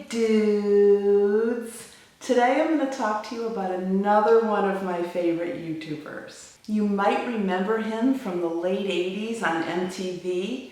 dudes! Today I'm going to talk to you about another one of my favorite YouTubers. You might remember him from the late 80s on MTV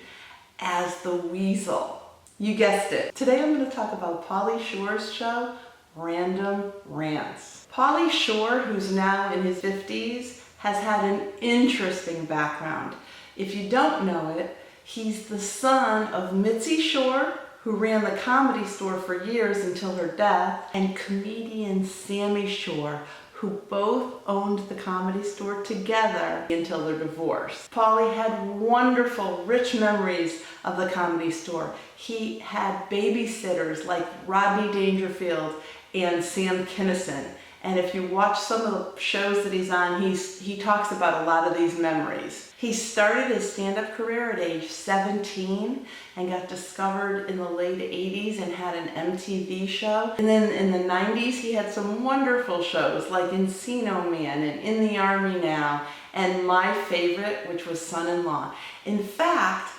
as the Weasel. You guessed it. Today I'm going to talk about Pauly Shore's show, Rants. Pauly Shore, who's now in his 50s, has had an interesting background. If you don't know it, he's the son of Mitzi Shore, who ran the Comedy Store for years until her death, and comedian Sammy Shore, who both owned the Comedy Store together until their divorce. Pauly had wonderful, rich memories of the Comedy Store. He had babysitters like Rodney Dangerfield and Sam Kinison. And if you watch some of the shows that he's on, he talks about a lot of these memories. He started his stand-up career at age 17 and got discovered in the late 80s and had an MTV show. And then in the 90s, he had some wonderful shows like Encino Man and In the Army Now, and my favorite, which was Son-in-Law. In fact,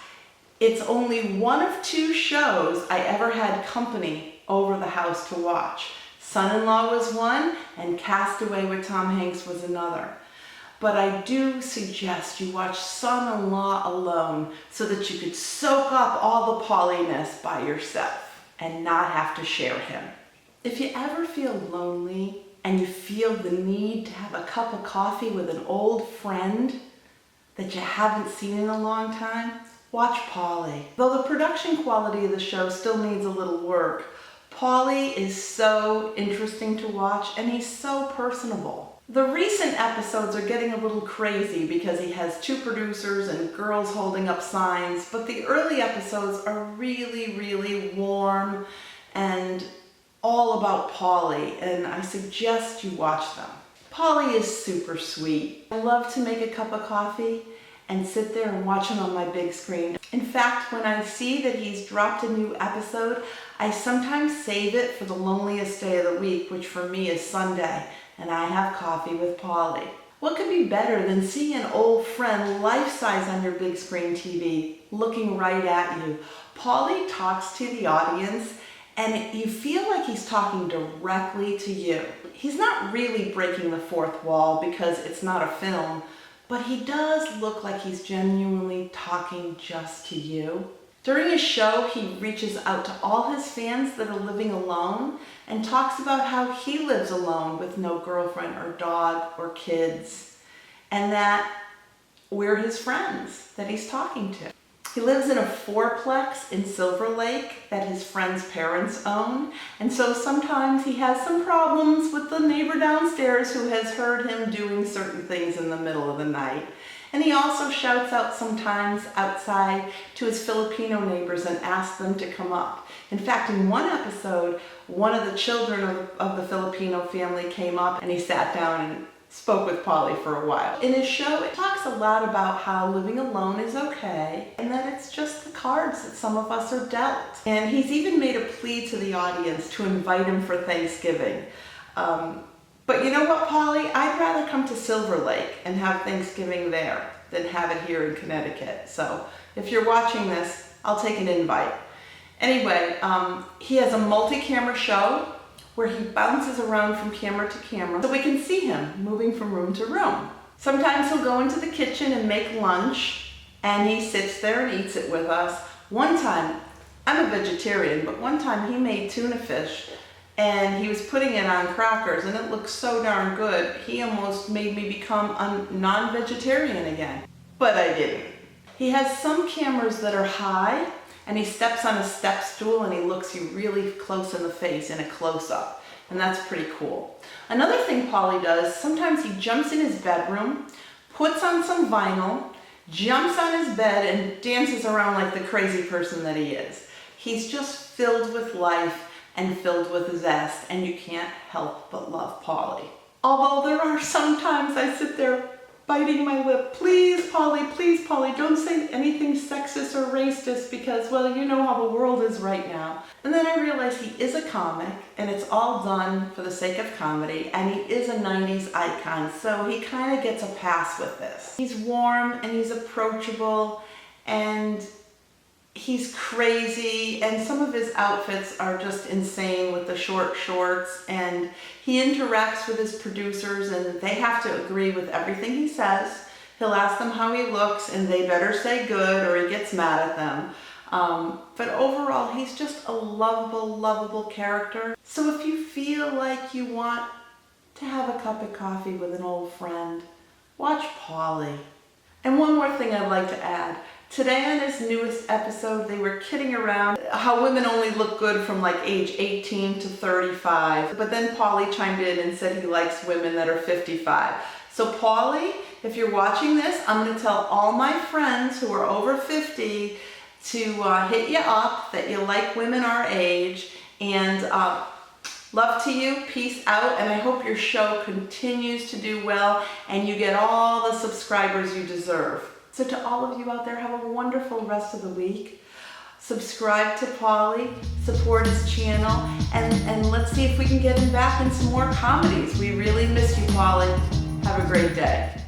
it's only one of two shows I ever had company over the house to watch. Son-in-Law was one, and Castaway with Tom Hanks was another. But I do suggest you watch Son-in-Law alone so that you could soak up all the Pauliness by yourself and not have to share him. If you ever feel lonely and you feel the need to have a cup of coffee with an old friend that you haven't seen in a long time, watch Pauly. Though the production quality of the show still needs a little work, Pauly is so interesting to watch and he's so personable. The recent episodes are getting a little crazy because he has two producers and girls holding up signs, but the early episodes are really, really warm and all about Pauly, and I suggest you watch them. Pauly is super sweet. I love to make a cup of coffee and sit there and watch him on my big screen. In fact, when I see that he's dropped a new episode, I sometimes save it for the loneliest day of the week, which for me is Sunday, and I have coffee with Pauly. What could be better than seeing an old friend life-size on your big screen TV, looking right at you? Pauly talks to the audience, and you feel like he's talking directly to you. He's not really breaking the fourth wall because it's not a film, but he does look like he's genuinely talking just to you. During his show, he reaches out to all his fans that are living alone and talks about how he lives alone with no girlfriend or dog or kids, and that we're his friends that he's talking to. He lives in a fourplex in Silver Lake that his friend's parents own, and so sometimes he has some problems with the neighbor downstairs who has heard him doing certain things in the middle of the night. And he also shouts out sometimes outside to his Filipino neighbors and asks them to come up. In fact, in one episode, one of the children of the Filipino family came up and he sat down and spoke with Pauly for a while. In his show, it talks a lot about how living alone is okay and that it's just the cards that some of us are dealt. And he's even made a plea to the audience to invite him for Thanksgiving. But you know what, Pauly? I'd rather come to Silver Lake and have Thanksgiving there than have it here in Connecticut. So if you're watching this, I'll take an invite. Anyway, he has a multi-camera show where he bounces around from camera to camera so we can see him moving from room to room. Sometimes he'll go into the kitchen and make lunch, and he sits there and eats it with us. One time, I'm a vegetarian, but one time he made tuna fish and he was putting it on crackers and it looked so darn good, he almost made me become a non-vegetarian again. But I didn't. He has some cameras that are high and he steps on a step stool and he looks you really close in the face in a close-up, and that's pretty cool. Another thing Pauly does, sometimes he jumps in his bedroom, puts on some vinyl, jumps on his bed and dances around like the crazy person that he is. He's just filled with life and filled with zest, and you can't help but love Pauly. Although there are some times I sit there biting my lip, please Pauly, don't say anything sexist or racist because, well, you know how the world is right now. And then I realize he is a comic and it's all done for the sake of comedy, and he is a 90s icon, so he kind of gets a pass with this. He's warm and he's approachable, and He's crazy, and some of his outfits are just insane with the short shorts, and he interacts with his producers and they have to agree with everything he says. He'll ask them how he looks and they better say good or he gets mad at them. But overall, he's just a lovable character. So if you feel like you want to have a cup of coffee with an old friend, watch Pauly. And one more thing I'd like to add. Today on his newest episode, they were kidding around how women only look good from like age 18 to 35. But then Pauly chimed in and said he likes women that are 55. So Pauly, if you're watching this, I'm going to tell all my friends who are over 50 to hit you up that you like women our age. And love to you, peace out, and I hope your show continues to do well and you get all the subscribers you deserve. So to all of you out there, have a wonderful rest of the week. Subscribe to Pauly, support his channel, and let's see if we can get him back in some more comedies. We really miss you, Pauly. Have a great day.